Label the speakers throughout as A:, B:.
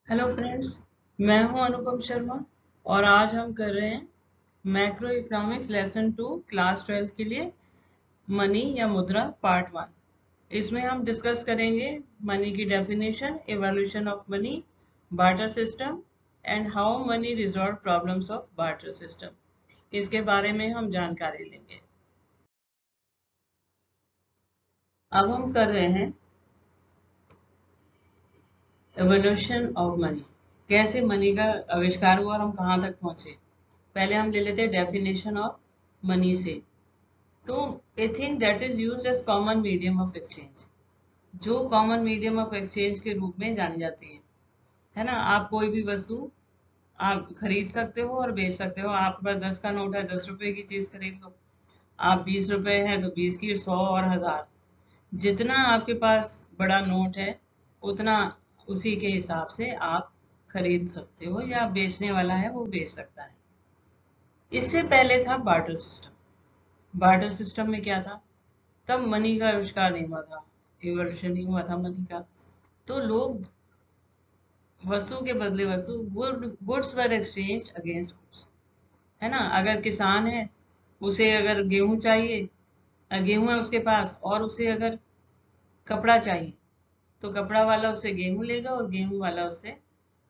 A: Hello friends, मैं हूं अनुपम शर्मा और आज हम कर रहे हैं मैक्रो इकोनॉमिक्स लेसन 2 क्लास 12 के लिए मनी या मुद्रा पार्ट 1। इसमें हम डिस्कस करेंगे मनी की definition, evolution of money, barter system and how many resolve problems of barter system. इसके बारे में हम जानकारी लेंगे। अब हम कर रहे हैं एवोल्यूशन ऑफ मनी, कैसे मनी का आविष्कार हुआ और हम कहाँ तक पहुंचे। पहले हम ले लेते हैं डेफिनेशन ऑफ मनी से। तो a thing that is used as common medium of exchange, जो कॉमन मीडियम ऑफ एक्सचेंज के रूप में जानी जाती है ना। आप कोई भी वस्तु आप खरीद सकते हो और बेच सकते हो। आपके पास 10 का नोट है, 10 रुपए की चीज खरीद लो। आप 20 रुपए है तो 20 की, 100 और 1000, जितना आपके पास बड़ा नोट है उतना उसी के हिसाब से आप खरीद सकते हो, या बेचने वाला है वो बेच सकता है। इससे पहले था बार्टर सिस्टम। बार्टर सिस्टम में क्या था, तब मनी का आविष्कार नहीं हुआ था, इवोल्यूशन नहीं हुआ था मनी का। तो लोग वस्तु के बदले वस्तु, goods were exchange against goods, है ना। अगर किसान है, उसे अगर गेहूं चाहिए, गेहूं है उसके पास, और उसे अगर कपड़ा चाहिए तो कपड़ा वाला उससे गेहूं लेगा और गेहूं वाला उससे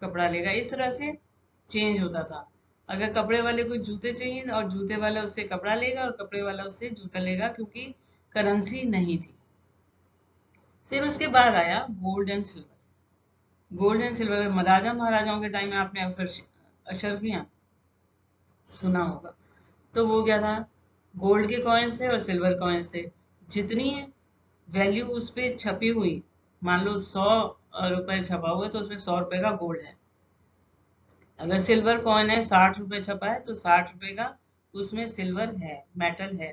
A: कपड़ा लेगा। इस तरह से चेंज होता था। अगर कपड़े वाले को जूते चाहिए और जूते वाला उससे कपड़ा लेगा और कपड़े वाला उससे जूता लेगा, क्योंकि करेंसी नहीं थी। फिर उसके बाद आया gold and silver. Gold and silver राजा महाराजाओं के टाइम में आपने अशर्फियां सुना होगा। तो वो क्या था, गोल्ड के कॉइन्स थे और सिल्वर कॉइन्स थे। जितनी वैल्यू उस पे छपी हुई, मान लो 100 रुपए छपा हुआ है तो उसमें 100 रुपए का गोल्ड है। अगर सिल्वर कॉइन है, 60 रुपए छपा है तो 60 रुपए का उसमें सिल्वर है, मेटल है।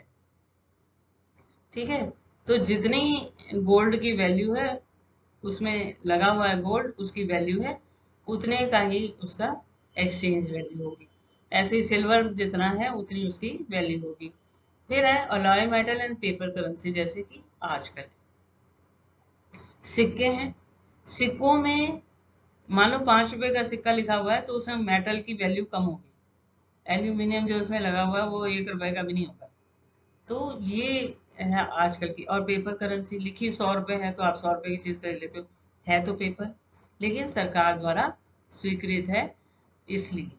A: ठीक है। तो जितनी गोल्ड की वैल्यू है, उसमें लगा हुआ है गोल्ड, उसकी वैल्यू है, उतने का ही उसका एक्सचेंज वैल्यू होगी। ऐसे ही सिल्वर जितना है उतनी उसकी वैल्यू होगी। फिर है alloy metal and paper currency, जैसे कि आजकल सिक्के हैं। सिक्कों में मान लो 5 रुपए का सिक्का लिखा हुआ है तो उसमें मेटल की वैल्यू कम होगी। एल्यूमिनियम जो उसमें लगा हुआ है वो 1 रुपए का भी नहीं होगा। तो ये है आजकल की। और पेपर करेंसी, लिखी 100 रुपए है तो आप 100 रुपए की चीज खरीद लेते हो, है तो पेपर, लेकिन सरकार द्वारा स्वीकृत है, इसलिए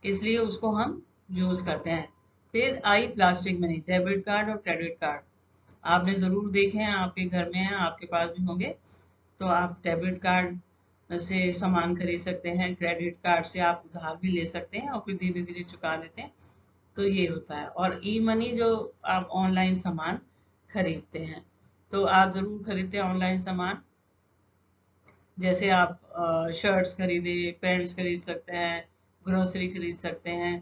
A: इसलिए उसको हम यूज करते हैं। फिर आई प्लास्टिक मनी, डेबिट कार्ड और क्रेडिट कार्ड। आपने जरूर देखे हैं, आपके घर में हैं, आपके पास भी होंगे। तो आप डेबिट कार्ड से सामान खरीद सकते हैं, क्रेडिट कार्ड से आप उधार भी ले सकते हैं और फिर धीरे धीरे चुका देते हैं। तो ये होता है। और ई मनी, जो आप ऑनलाइन सामान खरीदते हैं, तो आप जरूर खरीदते हैं ऑनलाइन सामान। जैसे आप शर्ट्स खरीदे, पैंट्स खरीद सकते हैं, ग्रोसरी खरीद सकते हैं।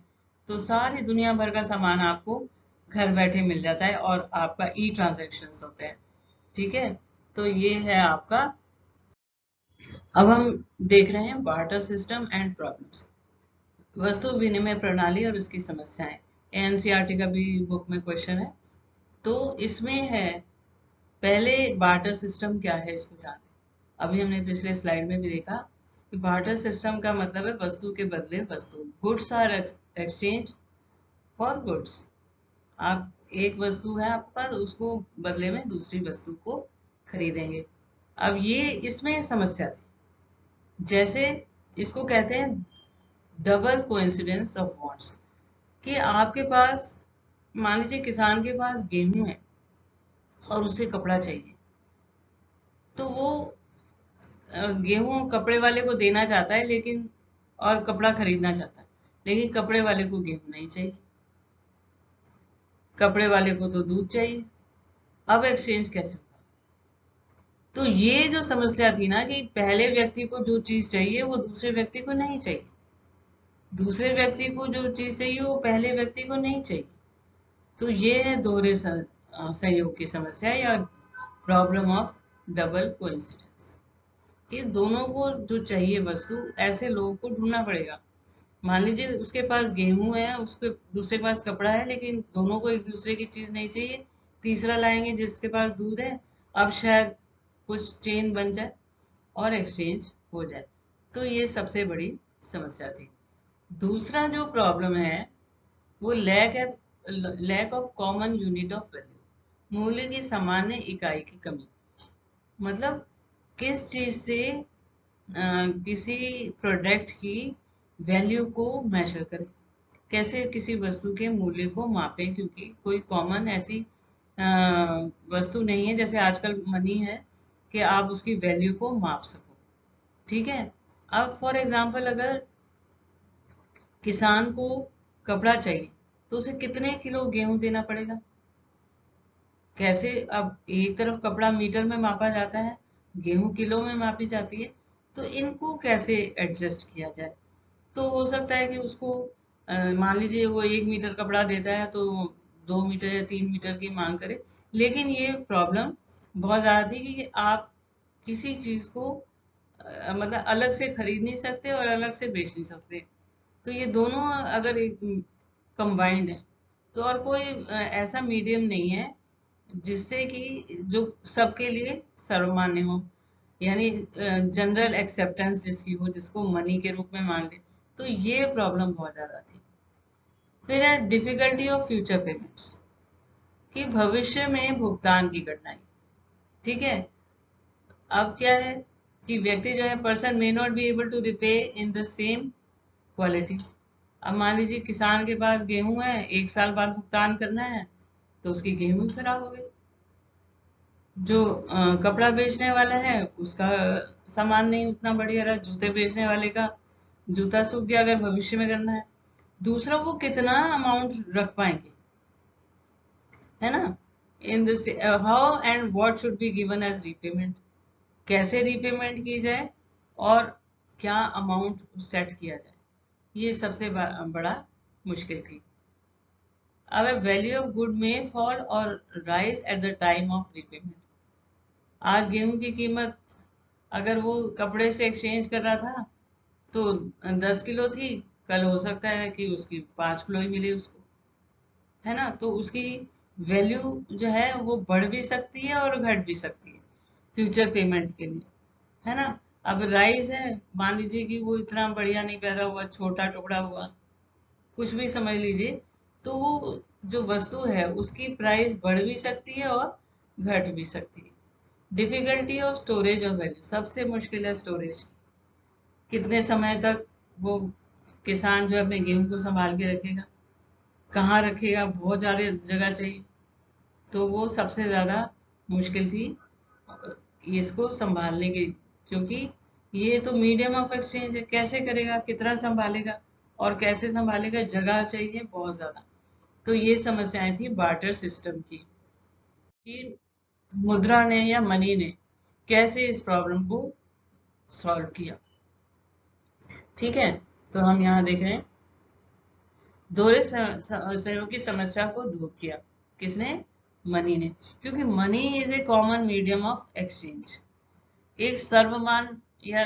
A: तो सारी दुनिया भर का सामान आपको घर बैठे मिल जाता है और आपका ई ट्रांजेक्शन होते हैं। ठीक है। तो ये है आपका। अब हम देख रहे हैं बार्टर सिस्टम एंड प्रॉब्लम्स, वस्तु विनिमय प्रणाली और उसकी समस्याएं। एनसीईआरटी का भी बुक में क्वेश्चन है। तो इसमें है, पहले बार्टर सिस्टम क्या है इसको जाने। अभी हमने पिछले स्लाइड में भी देखा कि बार्टर सिस्टम का मतलब है वस्तु के बदले वस्तु, goods are exchange for goods. आप एक वस्तु है आपके पास, उसको बदले में दूसरी वस्तु को खरीदेंगे। अब ये इसमें समस्या थी, जैसे इसको कहते हैं डबल कोइंसिडेंस ऑफ वांट्स, कि आपके पास, मान लीजिए किसान के पास गेहूं है और उसे कपड़ा चाहिए, तो वो गेहूं कपड़े वाले को देना चाहता है, लेकिन और कपड़ा खरीदना चाहता है, लेकिन कपड़े वाले को गेहूं नहीं चाहिए, कपड़े वाले को तो दूध चाहिए। अब एक्सचेंज कैसे होगा। तो ये जो समस्या थी ना, कि पहले व्यक्ति को जो चीज चाहिए वो दूसरे व्यक्ति को नहीं चाहिए, दूसरे व्यक्ति को जो चीज चाहिए वो पहले व्यक्ति को नहीं चाहिए। तो ये है दोहरे संयोग की समस्या, या प्रॉब्लम ऑफ डबल कोइंसिडेंस। कि दोनों को जो चाहिए वस्तु, ऐसे लोगों को ढूंढना पड़ेगा। मान लीजिए उसके पास गेहूं है, उसके दूसरे के पास कपड़ा है, लेकिन दोनों को एक दूसरे की चीज नहीं चाहिए। तीसरा लाएंगे जिसके पास दूध है, अब शायद कुछ चेन बन जाए और एक्सचेंज हो जाए। तो ये सबसे बड़ी समस्या थी। दूसरा जो प्रॉब्लम है वो lack of common unit of value, मूल्य की सामान्य इकाई की कमी। मतलब किस चीज से किसी प्रोडक्ट की वैल्यू को मेजर करें, कैसे किसी वस्तु के मूल्य को मापें, क्योंकि कोई कॉमन ऐसी वस्तु नहीं है जैसे आजकल मनी है कि आप उसकी वैल्यू को माप सको। ठीक है, अब फॉर एग्जांपल अगर किसान को कपड़ा चाहिए तो उसे कितने किलो गेहूं देना पड़ेगा, कैसे? अब एक तरफ कपड़ा मीटर में मापा जाता है, गेहूं किलो में मापी जाती है, तो इनको कैसे एडजस्ट किया जाए? तो हो सकता है कि उसको मान लीजिए वो 1 मीटर कपड़ा देता है तो 2 मीटर या 3 मीटर की मांग करे। लेकिन ये प्रॉब्लम बहुत ज्यादा थी कि आप किसी चीज को मतलब अलग से खरीद नहीं सकते और अलग से बेच नहीं सकते। तो ये दोनों अगर एक कंबाइंड है तो और कोई ऐसा मीडियम नहीं है जिससे कि जो सबके लिए सर्वमान्य हो, यानी जनरल एक्सेप्टेंस जिसकी हो, जिसको मनी के रूप में मान ले। तो ये प्रॉब्लम बहुत ज्यादा थी। फिर है डिफिकल्टी ऑफ फ्यूचर पेमेंट्स, कि भविष्य में भुगतान की कठिनाई। ठीक है, अब क्या है कि व्यक्ति जो है, person may not be able to repay in the same quality. अब मान लीजिए किसान के पास गेहूं है, 1 साल बाद भुगतान करना है तो उसकी गेहूं ही खराब हो गई। जो कपड़ा बेचने वाला है उसका सामान नहीं उतना बढ़िया रहा, जूते बेचने वाले का जूता सूख गया अगर भविष्य में करना है। दूसरा, वो कितना अमाउंट रख पाएंगे, है ना? In this how and what should be given as repayment, कैसे रीपेमेंट की जाए और क्या अमाउंट सेट किया जाए, ये सबसे बड़ा मुश्किल थी। अब वैल्यू ऑफ गुड में फॉल और rise at the time of repayment. आज गेहूं की कीमत अगर वो कपड़े से एक्सचेंज कर रहा था तो 10 किलो थी, कल हो सकता है कि उसकी 5 किलो ही मिले उसको, है ना? तो उसकी वैल्यू जो है वो बढ़ भी सकती है और घट भी सकती है फ्यूचर पेमेंट के लिए, है ना? अब राइस है, मान लीजिए कि वो इतना बढ़िया नहीं पैदा हुआ, छोटा टुकड़ा हुआ, कुछ भी समझ लीजिए, तो वो जो वस्तु है उसकी प्राइस बढ़ भी सकती है और घट भी सकती है। Difficulty of storage of value, सबसे मुश्किल है स्टोरेज। कितने समय तक वो किसान जो अपने गेहूं को संभाल के रखेगा, कहाँ रखेगा, बहुत ज्यादा जगह चाहिए। तो वो सबसे ज्यादा मुश्किल थी इसको संभालने की, क्योंकि ये तो मीडियम ऑफ एक्सचेंज है, कैसे करेगा, कितना संभालेगा और कैसे संभालेगा, जगह चाहिए बहुत ज्यादा। तो ये समस्याएं थी बार्टर सिस्टम की, कि मुद्रा ने या मनी ने कैसे इस प्रॉब्लम को सॉल्व किया। ठीक है, तो हम यहाँ देख रहे हैं दोहरे सहयोग की समस्या को दूर किया, किसने? मनी ने, क्योंकि money is a common medium of exchange, एक सर्वमान या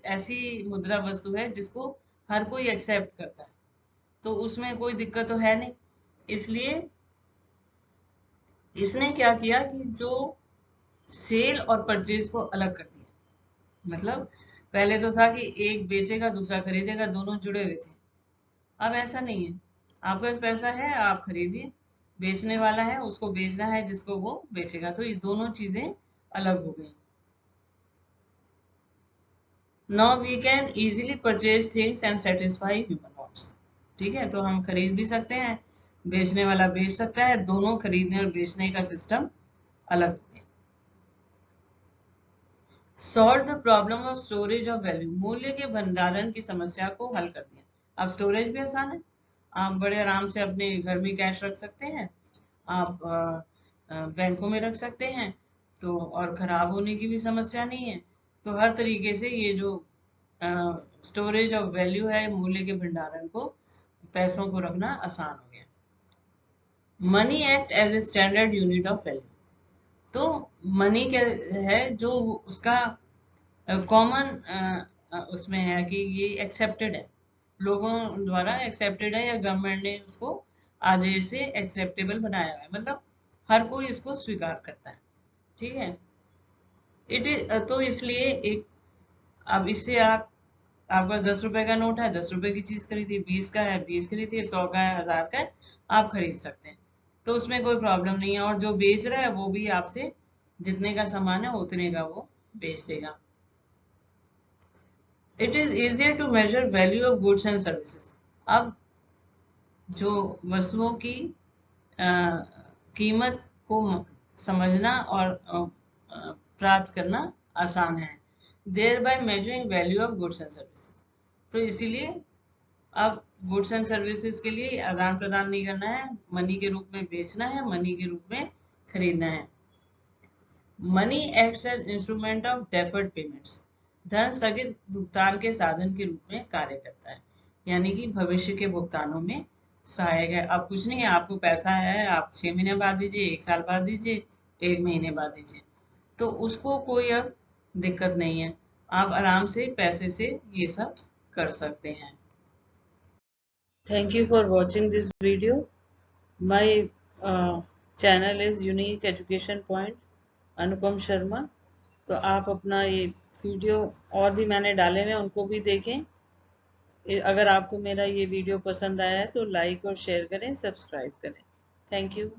A: ऐसी मुद्रा वस्तु है जिसको हर कोई एक्सेप्ट करता है, तो उसमें कोई दिक्कत तो है नहीं। इसलिए इसने क्या किया कि जो सेल और परचेज को अलग कर दिया। मतलब पहले तो था कि एक बेचेगा दूसरा खरीदेगा, दोनों जुड़े हुए थे। अब ऐसा नहीं है, आपके पास पैसा है आप खरीदिए, बेचने वाला है उसको बेचना है जिसको वो बेचेगा, तो ये दोनों चीजें अलग हो गई। Now we can easily purchase things and satisfy human wants. ठीक है, तो हम खरीद भी सकते हैं, बेचने वाला बेच सकता है, दोनों खरीदने और बेचने का सिस्टम अलग हो गया। Solve the problem of storage of value, मूल्य के भंडारण की समस्या को हल कर दिया। अब स्टोरेज भी आसान है, आप बड़े आराम से अपने घर में कैश रख सकते हैं, आप बैंकों में रख सकते हैं, तो और खराब होने की भी समस्या नहीं है। तो हर तरीके से ये जो स्टोरेज ऑफ वैल्यू है, मूल्य के भंडारण को, पैसों को रखना आसान हो गया। Money act as a standard unit of value, तो मनी क्या है, जो उसका कॉमन उसमें है कि ये एक्सेप्टेड है, लोगों द्वारा एक्सेप्टेड है, या गवर्नमेंट ने उसको आदेश से एक्सेप्टेबल बनाया है, मतलब हर कोई इसको स्वीकार करता है। ठीक है, इट इज तो इसलिए एक, अब इससे आप आपका 10 रुपए का नोट है, 10 रुपए की चीज खरीदी, 20 का है 20 खरीदिए, 100 का है 1000 का है, आप खरीद सकते हैं। तो उसमें कोई प्रॉब्लम नहीं है, और जो बेच रहा है वो भी आपसे जितने का सामान है उतने का वो बेच देगा। It is easier to measure value of goods and services. अब जो वस्तुओं की कीमत को समझना और प्राप्त करना आसान है। Thereby measuring value of goods and services. तो इसीलिए अब गुड्स एंड सर्विसेज के लिए आदान प्रदान नहीं करना है, मनी के रूप में बेचना है, मनी के रूप में खरीदना है। Money acts as instrument of deferred payments. धन स्थगित भुगतान के साधन के रूप में कार्य करता है, यानी कि भविष्य के भुगतानों में सहायक है। अब कुछ नहीं है, आपको पैसा है, आप 6 महीने बाद दीजिए, 1 साल बाद दीजिए, 1 महीने बाद दीजिए, तो उसको कोई अब दिक्कत नहीं है। आप आराम से पैसे से ये सब कर सकते हैं। Thank you for watching this video. My channel is Unique Education Point, अनुपम शर्मा। तो आप अपना ये वीडियो और भी मैंने डाले हुए हैं, उनको भी देखें। अगर आपको मेरा ये वीडियो पसंद आया है तो लाइक और शेयर करें, सब्सक्राइब करें। Thank you.